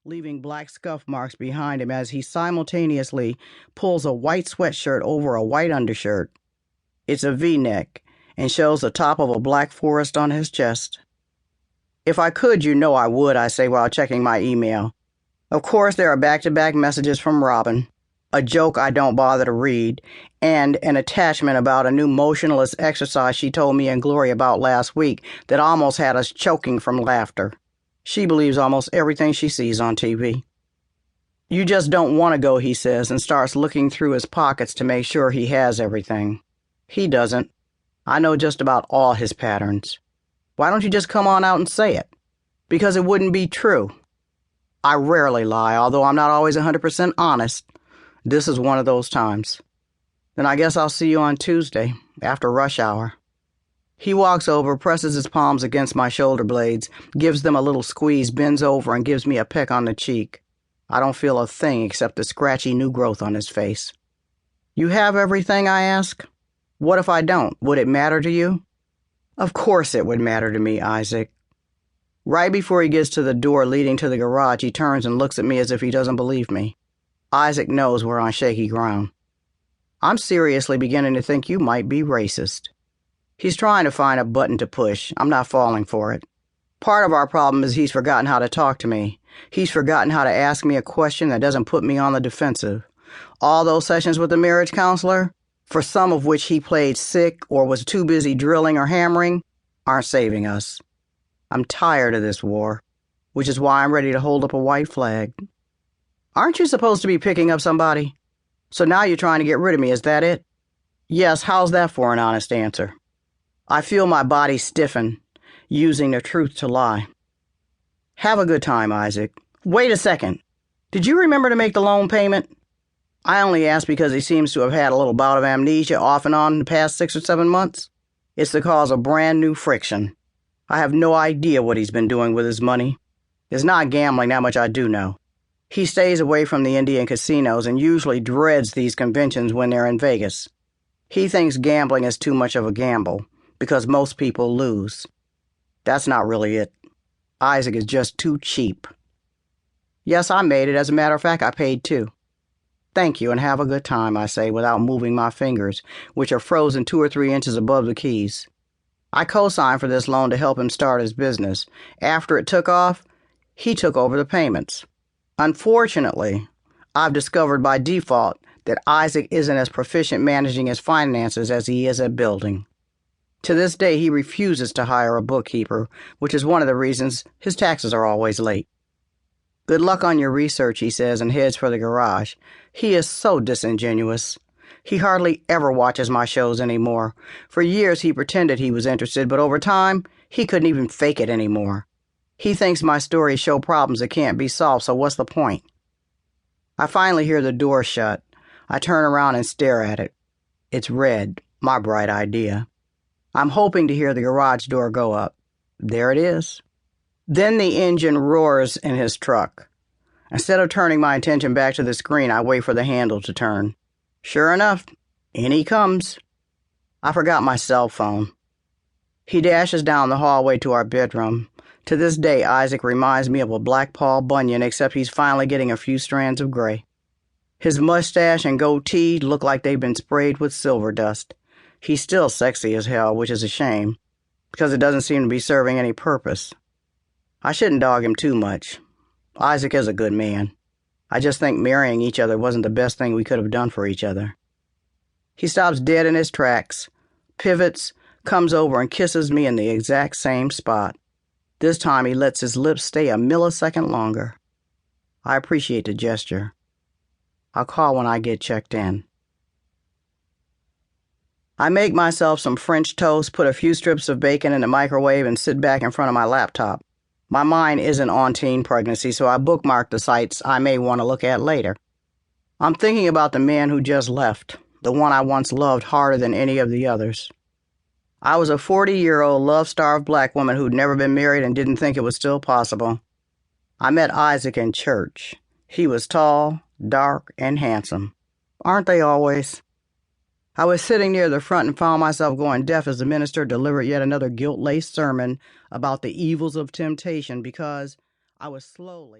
leaving black scuff marks behind him as he simultaneously pulls a white sweatshirt over a white undershirt. It's a V-neck and shows the top of a black forest on his chest. If I could, you know I would, I say while checking my email. Of course, there are back-to-back messages from Reuben, a joke I don't bother to read, and an attachment about a new motionless exercise she told me and Gloria about last week that almost had us choking from laughter. She believes almost everything she sees on TV. You just don't want to go, he says, and starts looking through his pockets to make sure he has everything. He doesn't. I know just about all his patterns. Why don't you just come on out and say it? Because it wouldn't be true. I rarely lie, although I'm not always 100% honest. This is one of those times. Then I guess I'll see you on Tuesday, after rush hour. He walks over, presses his palms against my shoulder blades, gives them a little squeeze, bends over, and gives me a peck on the cheek. I don't feel a thing except the scratchy new growth on his face. You have everything, I ask? What if I don't? Would it matter to you? Of course it would matter to me, Isaac. Right before he gets to the door leading to the garage, he turns and looks at me as if he doesn't believe me. Isaac knows we're on shaky ground. I'm seriously beginning to think you might be racist. He's trying to find a button to push. I'm not falling for it. Part of our problem is he's forgotten how to talk to me. He's forgotten how to ask me a question that doesn't put me on the defensive. All those sessions with the marriage counselor, for some of which he played sick or was too busy drilling or hammering, aren't saving us. I'm tired of this war, which is why I'm ready to hold up a white flag. Aren't you supposed to be picking up somebody? So now you're trying to get rid of me, is that it? Yes, how's that for an honest answer? I feel my body stiffen, using the truth to lie. Have a good time, Isaac. Wait a second. Did you remember to make the loan payment? I only ask because he seems to have had a little bout of amnesia off and on in the past 6 or 7 months. It's the cause of brand new friction. I have no idea what he's been doing with his money. It's not gambling, that much I do know. He stays away from the Indian casinos and usually dreads these conventions when they're in Vegas. He thinks gambling is too much of a gamble, because most people lose. That's not really it. Isaac is just too cheap. Yes, I made it. As a matter of fact, I paid too. Thank you, and have a good time, I say, without moving my fingers, which are frozen 2 or 3 inches above the keys. I co-signed for this loan to help him start his business. After it took off, he took over the payments. Unfortunately, I've discovered by default that Isaac isn't as proficient managing his finances as he is at building. To this day, he refuses to hire a bookkeeper, which is one of the reasons his taxes are always late. Good luck on your research, he says, and heads for the garage. He is so disingenuous. He hardly ever watches my shows anymore. For years, he pretended he was interested, but over time, he couldn't even fake it anymore. He thinks my stories show problems that can't be solved, so what's the point? I finally hear the door shut. I turn around and stare at it. It's red, my bright idea. I'm hoping to hear the garage door go up. There it is. Then the engine roars in his truck. Instead of turning my attention back to the screen, I wait for the handle to turn. Sure enough, in he comes. I forgot my cell phone. He dashes down the hallway to our bedroom. To this day, Isaac reminds me of a Black Paul Bunyan, except he's finally getting a few strands of gray. His mustache and goatee look like they've been sprayed with silver dust. He's still sexy as hell, which is a shame, because it doesn't seem to be serving any purpose. I shouldn't dog him too much. Isaac is a good man. I just think marrying each other wasn't the best thing we could have done for each other. He stops dead in his tracks, pivots, comes over and kisses me in the exact same spot. This time he lets his lips stay a millisecond longer. I appreciate the gesture. I'll call when I get checked in. I make myself some French toast, put a few strips of bacon in the microwave, and sit back in front of my laptop. My mind isn't on teen pregnancy, so I bookmark the sites I may want to look at later. I'm thinking about the man who just left, the one I once loved harder than any of the others. I was a 40-year-old love-starved black woman who'd never been married and didn't think it was still possible. I met Isaac in church. He was tall, dark, and handsome. Aren't they always? I was sitting near the front and found myself going deaf as the minister delivered yet another guilt-laced sermon about the evils of temptation because I was slowly